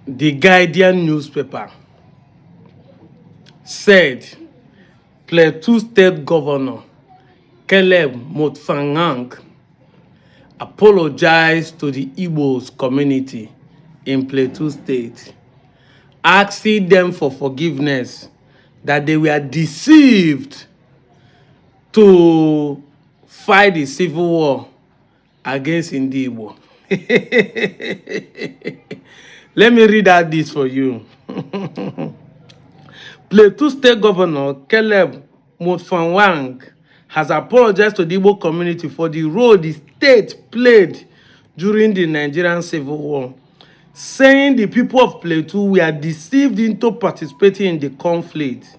The Guardian newspaper said Plateau State Governor Caleb Mutfwang apologized to the Igbo community in Plateau State, asking them for forgiveness that they were deceived to fight the civil war against Igbo. Let me read out this for you. Plateau State Governor Caleb Mutfwang has apologized to the Igbo community for the role the state played during the Nigerian Civil War, saying the people of Plateau were deceived into participating in the conflict.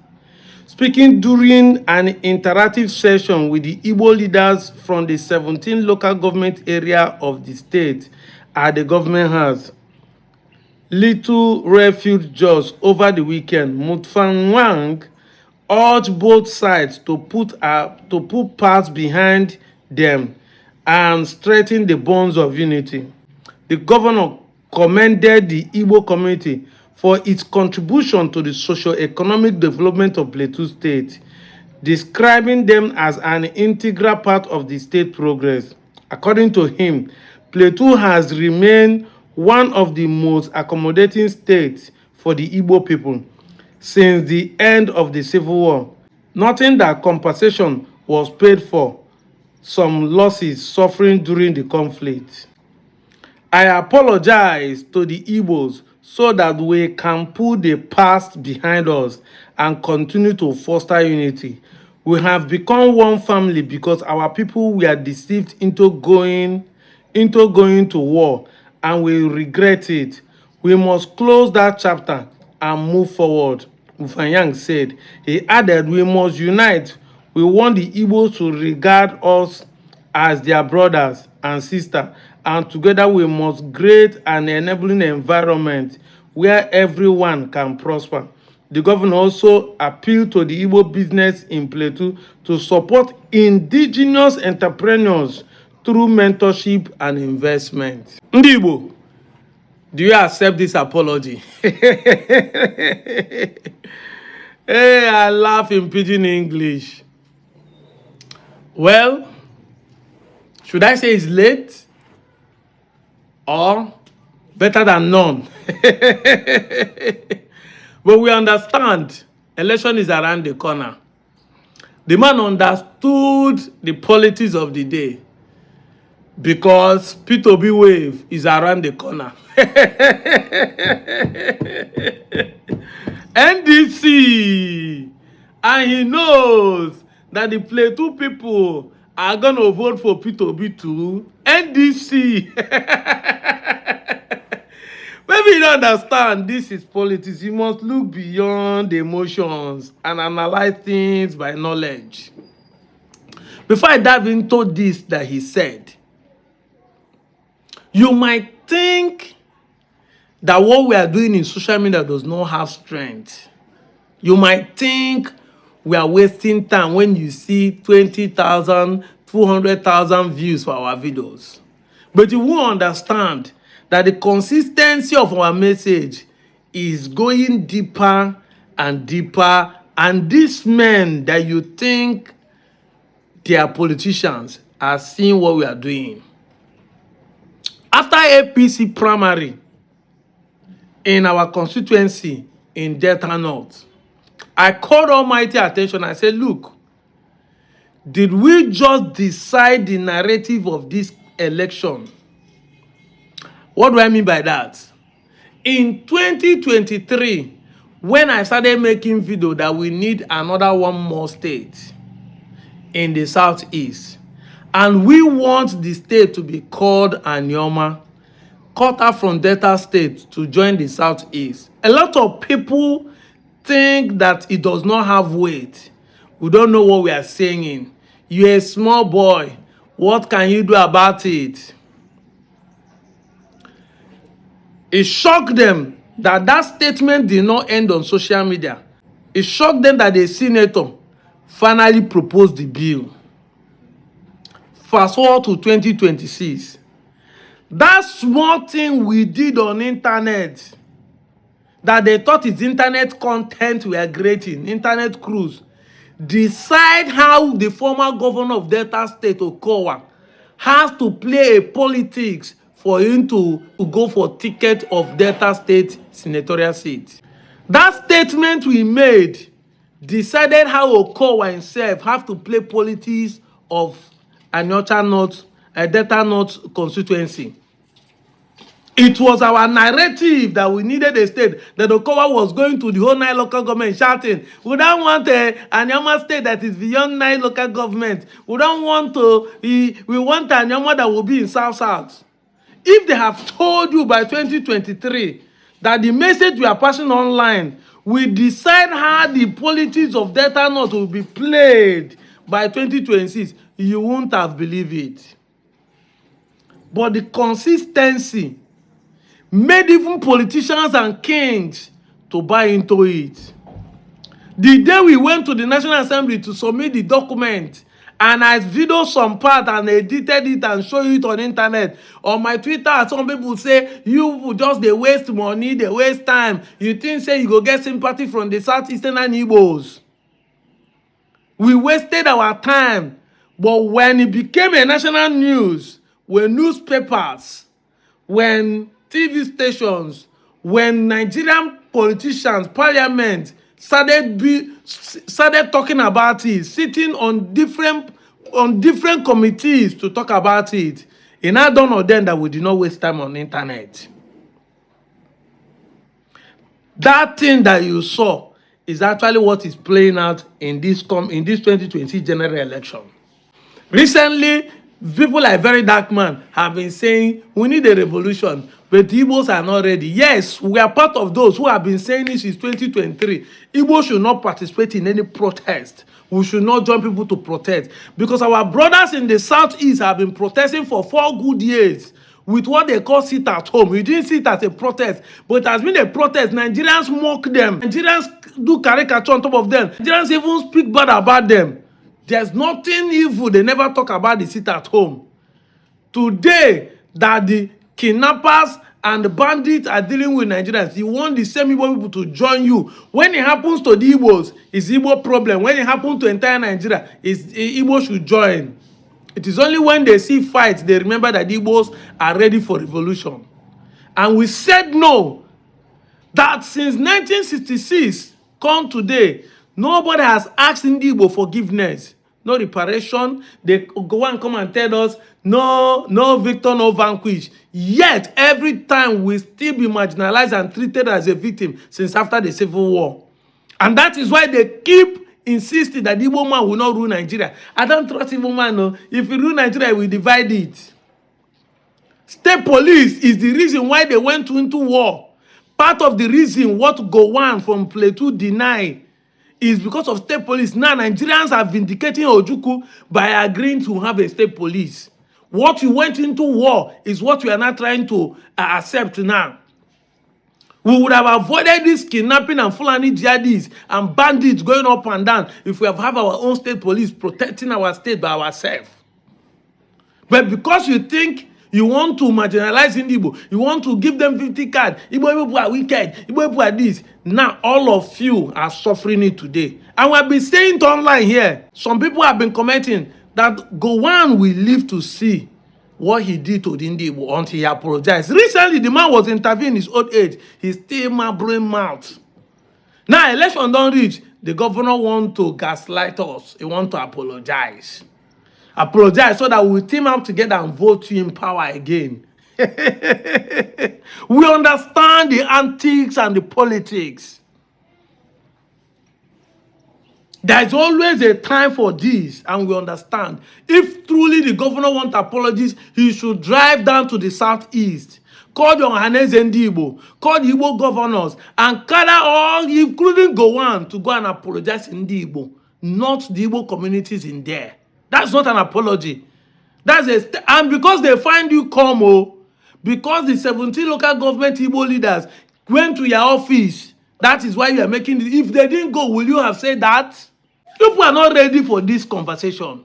Speaking during an interactive session with the Igbo leaders from the 17 local government area of the state at the government house, Little Refuge Jos, over the weekend, Mutfwang urged both sides to put parts behind them and strengthen the bonds of unity. The governor commended the Igbo community for its contribution to the socio-economic development of Plateau State, describing them as an integral part of the state progress. According to him, Plateau has remained one of the most accommodating states for the Igbo people since the end of the Civil War, noting that compensation was paid for some losses suffering during the conflict. I apologize to the Igbos so that we can put the past behind us and continue to foster unity. We have become one family because our people were deceived into going to war, and we regret it. We must close that chapter and move forward, Mutfwang said. He added, we must unite. We want the Igbos to regard us as their brothers and sisters, and together we must create an enabling environment where everyone can prosper. The governor also appealed to the Igbo business in Plateau to support indigenous entrepreneurs through mentorship and investment. Ndị Igbo, do you accept this apology? Hey, I laugh in pidgin English. Well, should I say it's late or better than none? But we understand election is around the corner. The man understood the politics of the day because P2B wave is around the corner. NDC, and he knows that the Plateau people are going to vote for P2B too. NDC. Maybe you don't understand this is politics. You must look beyond the emotions and analyze things by knowledge. Before I dive into this that he said, you might think that what we are doing in social media does not have strength. You might think we are wasting time when you see 20,000, 200,000 views for our videos. But you will understand that the consistency of our message is going deeper and deeper, and these men that you think they are politicians are seeing what we are doing. After APC primary in our constituency in Delta North, I called almighty attention. I said, look, did we just decide the narrative of this election? What do I mean by that? In 2023, when I started making video that we need another one more state in the southeast, and we want the state to be called Anyoma, cut out from Delta State to join the southeast. A lot of people think that it does not have weight. We don't know what we are saying. You're a small boy. What can you do about it? It shocked them that that statement did not end on social media. It shocked them that the senator finally proposed the bill. Fast forward to 2026. That small thing we did on internet that they thought is internet content we are creating, internet cruise, decide how the former governor of Delta State, Okowa, has to play a politics for him to go for ticket of Delta State senatorial seat. That statement we made decided how Okowa himself have to play politics of Anyocha North, Delta North constituency. It was our narrative that we needed a state, that Okowa was going to the whole 9 local government shouting, we don't want a Anyama state that is beyond 9 local government. We don't want to, we want Anyama that will be in South. If they have told you by 2023 that the message we are passing online will decide how the politics of Delta North will be played by 2026, you won't have believed it. But the consistency made even politicians and kings to buy into it. The day we went to the National Assembly to submit the document, and I videoed some part and edited it and showed it on internet. On my Twitter, some people say, you just they waste money, they waste time. You think say you go get sympathy from the Southeastern and Igbos. We wasted our time. But when it became a national news, when newspapers, when TV stations, when Nigerian politicians, parliament started talking about it, sitting on different committees to talk about it, it now dawned on them that we did not waste time on the internet. That thing that you saw is actually what is playing out in this 2020 general election. Recently, people like Very Dark Man have been saying we need a revolution, but the Igbos are not ready. Yes, we are part of those who have been saying this since 2023. Igbos should not participate in any protest. We should not join people to protest, because our brothers in the Southeast have been protesting for 4 good years with what they call sit at home. We didn't see it as a protest, but it has been a protest. Nigerians mock them. Nigerians do caricature on top of them. Nigerians even speak bad about them. There's nothing evil. They never talk about the sit at home. Today, that the kidnappers and the bandits are dealing with Nigerians, you want the same Igbo people to join you. When it happens to the Igbos, it's Igbo problem. When it happens to entire Nigeria, it's Igbo should join. It is only when they see fights, they remember that the Igbos are ready for revolution. And we said no. That since 1966, come today, nobody has asked Igbo forgiveness. No reparation. They go and come and tell us, no victor, no vanquish. Yet, every time we still be marginalized and treated as a victim since after the Civil War. And that is why they keep insisting that the Igbo man will not rule Nigeria. I don't trust Igbo man, no. If we rule Nigeria, we divide it. State police is the reason why they went into war. Part of the reason what Gowon from Plateau denied is because of state police. Now, Nigerians are vindicating Ojukwu by agreeing to have a state police. What you went into war is what we are not trying to accept now. We would have avoided this kidnapping and Fulani jihadists and bandits going up and down if we have our own state police protecting our state by ourselves. But because you think you want to marginalize Igbo, you want to give them 50 cards, Igbo people are wicked, Igbo people are this. Now, all of you are suffering it today. And we have been saying it online here. Some people have been commenting that Gowon will live to see what he did to the Igbo until he apologized. Recently, the man was interviewing in his old age. He's still brain mouth. Now, election don't reach. The governor want to gaslight us. He want to apologize. Apologize so that we'll team up together and vote you in power again. We understand the antics and the politics. There's always a time for this, and we understand. If truly the governor wants apologies, he should drive down to the southeast, call the Ohaneze and Igbo, call the Igbo governors, and gather all, including Gowon, to go and apologize in the Igbo, not the Igbo communities in there. That's not an apology. And because they find you come, because the 17 local government Igbo leaders went to your office, that is why you are making this. If they didn't go, will you have said that? People are not ready for this conversation.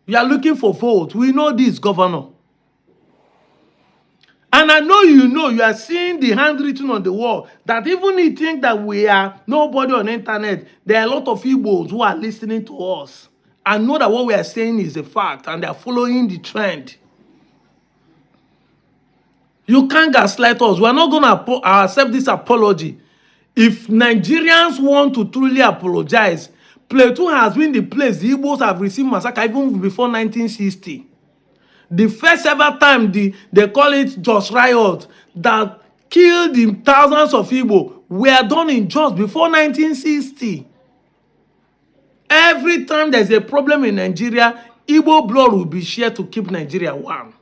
You are looking for votes. We know this, Governor. And I know you are seeing the handwritten on the wall that even if you think that we are nobody on the internet, there are a lot of Igbos who are listening to us and know that what we are saying is a fact and they are following the trend. You can't gaslight us. We are not going to accept this apology. If Nigerians want to truly apologize, Plateau has been the place the Igbos have received massacre even before 1960. The first ever time they call it Jos Riot that killed the thousands of Igbo were done in Jos before 1960. Every time there's a problem in Nigeria, Igbo blood will be shared to keep Nigeria one.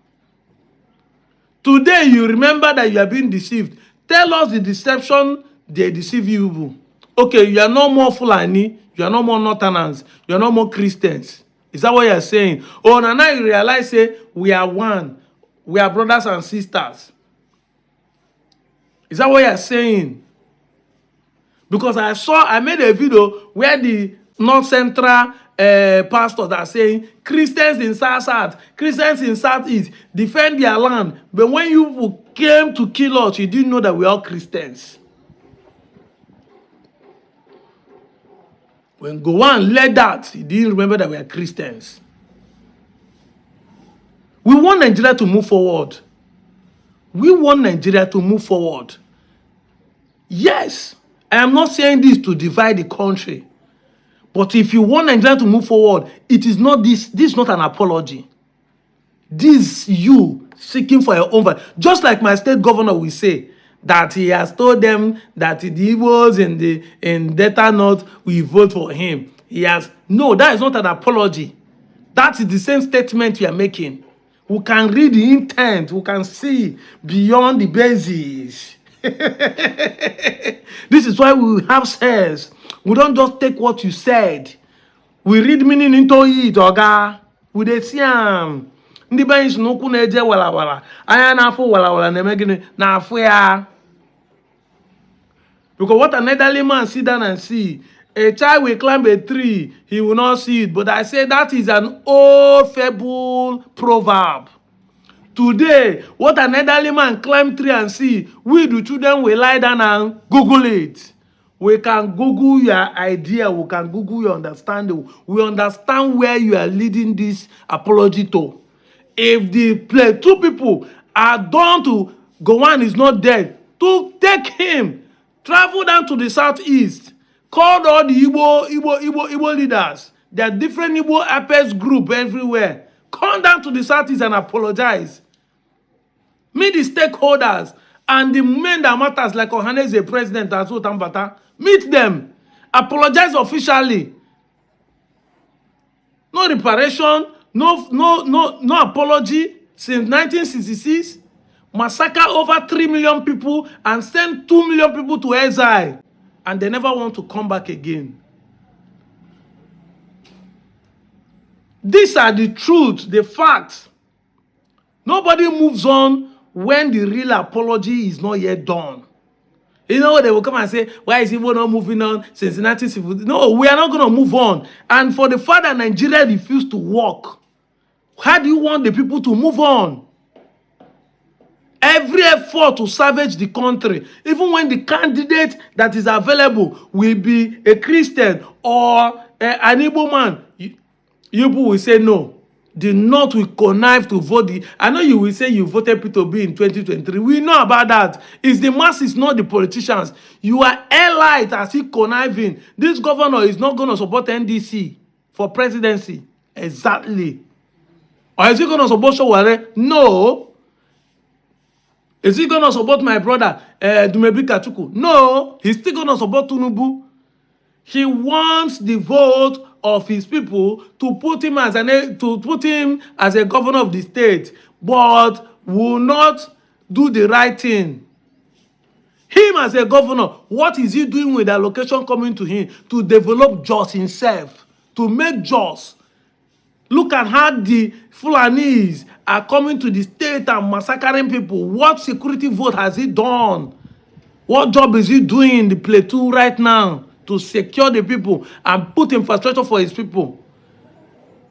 Today, you remember that you are being deceived. Tell us the deception they deceive you. Okay, you are no more Fulani, you are no more Northerners, you are no more Christians. Is that what you are saying? Oh, now you realize, say, we are one. We are brothers and sisters. Is that what you are saying? Because I made a video where the North Central pastors are saying Christians in South, Christians in Southeast defend their land. But when you came to kill us, you didn't know that we are all Christians. When Gowon led that, he didn't remember that we are Christians. We want Nigeria to move forward. We want Nigeria to move forward. Yes, I am not saying this to divide the country. But if you want Nigeria to move forward, it is not this is not an apology. This is you seeking for your own vote. Just like my state governor will say that he has told them that the Igbos in Delta North will vote for him. No, that is not an apology. That is the same statement you are making. We can read the intent. We can see beyond the basis. This is why we have sense. We don't just take what you said. We read meaning into it, oga. We dey see am. Ndị be anyị n'okwu na-eje walawala. Anya na-afụ walawala na-eme gịnị? Na-afụ ya. Because what an elderly man sit down and see, a child will climb a tree, he will not see it. But I say that is an old fable proverb. Today, what an elderly man climb tree and see, we the children will lie down and Google it. We can Google your idea, we can Google your understanding. We understand where you are leading this apology to. If the Plateau people are done to Gowon is not dead, to take him, travel down to the southeast, call all the Igbo leaders. There are different Igbo Apex group everywhere. Come down to the southeast and apologize. Meet the stakeholders and the men that matters, like Ohaneze president and Tambata. Meet them. Apologize officially. No reparation, no apology since 1966. Massacre over 3 million people and send 2 million people to exile. And they never want to come back again. These are the truth, the facts. Nobody moves on when the real apology is not yet done. You know, they will come and say, why is Igbo not moving on since 1960? No, we are not going to move on. And for the fact that Nigeria refused to work, how do you want the people to move on? Every effort to salvage the country, even when the candidate that is available will be a Christian or an Igbo man, you will say no. The North will connive to vote. I know you will say you voted P2B in 2023. We know about that. It's the masses, not the politicians. You are allied as he conniving. This governor is not going to support NDC for presidency. Exactly. Or is he going to support Showare? No. Is he going to support my brother, Dumebi Kachuku? No. He's still going to support Tinubu. He wants the vote of his people to put him as a governor of the state, but will not do the right thing. Him as a governor, what is he doing with the allocation coming to him? To develop Jos himself, to make Jos. Look at how the Fulanis are coming to the state and massacring people. What security vote has he done? What job is he doing in the Plateau right now to secure the people and put infrastructure for his people?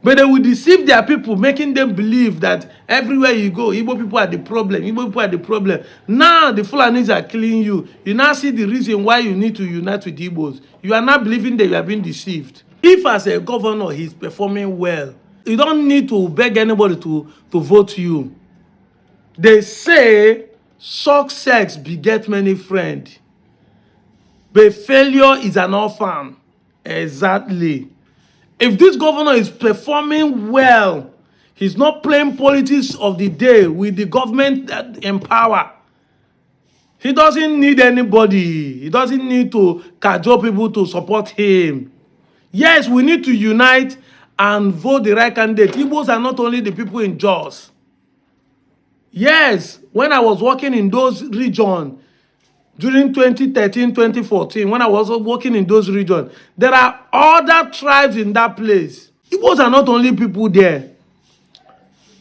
But they will deceive their people, making them believe that everywhere you go, Igbo people are the problem. Igbo people are the problem. Now the Fulanis are killing you. You now see the reason why you need to unite with Igbos. You are not believing that you are being deceived. If as a governor he's performing well, you don't need to beg anybody to vote you. They say success begets many friends, but failure is an orphan. Exactly. If this governor is performing well, he's not playing politics of the day with the government in power. He doesn't need anybody. He doesn't need to cajole people to support him. Yes, we need to unite and vote the right candidate. Igbos are not only the people in Jos. Yes, when I was working in those regions, during 2013, 2014, when I was working in those regions, there are other tribes in that place. Igbos are not only people there.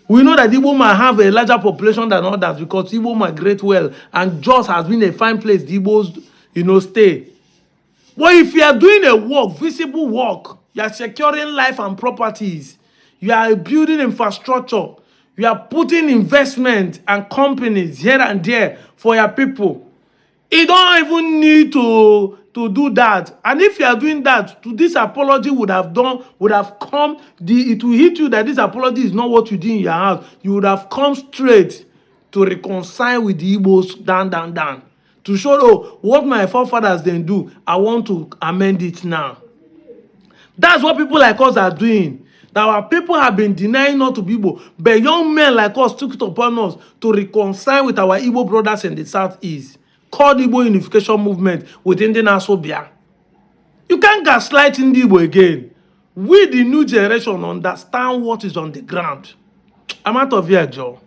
We know that Igbo might have a larger population than others because Igbo migrate well, and Jos has been a fine place the Igbos, stay. But if you are doing a work, visible work, you are securing life and properties, you are building infrastructure, you are putting investment and companies here and there for your people, you don't even need to do that. And if you are doing that, this apology would have come. It will hit you that this apology is not what you did in your house. You would have come straight to reconcile with the Igbos down. To show, oh, what my forefathers then do, I want to amend it now. That's what people like us are doing. That our people have been denying not to be Igbo, but young men like us took it upon us to reconcile with our Igbo brothers in the southeast, called Igbo Unification Movement within the Nasobia. You can't gaslight in the Igbo again. We, the new generation, understand what is on the ground. I'm out of here, Joe.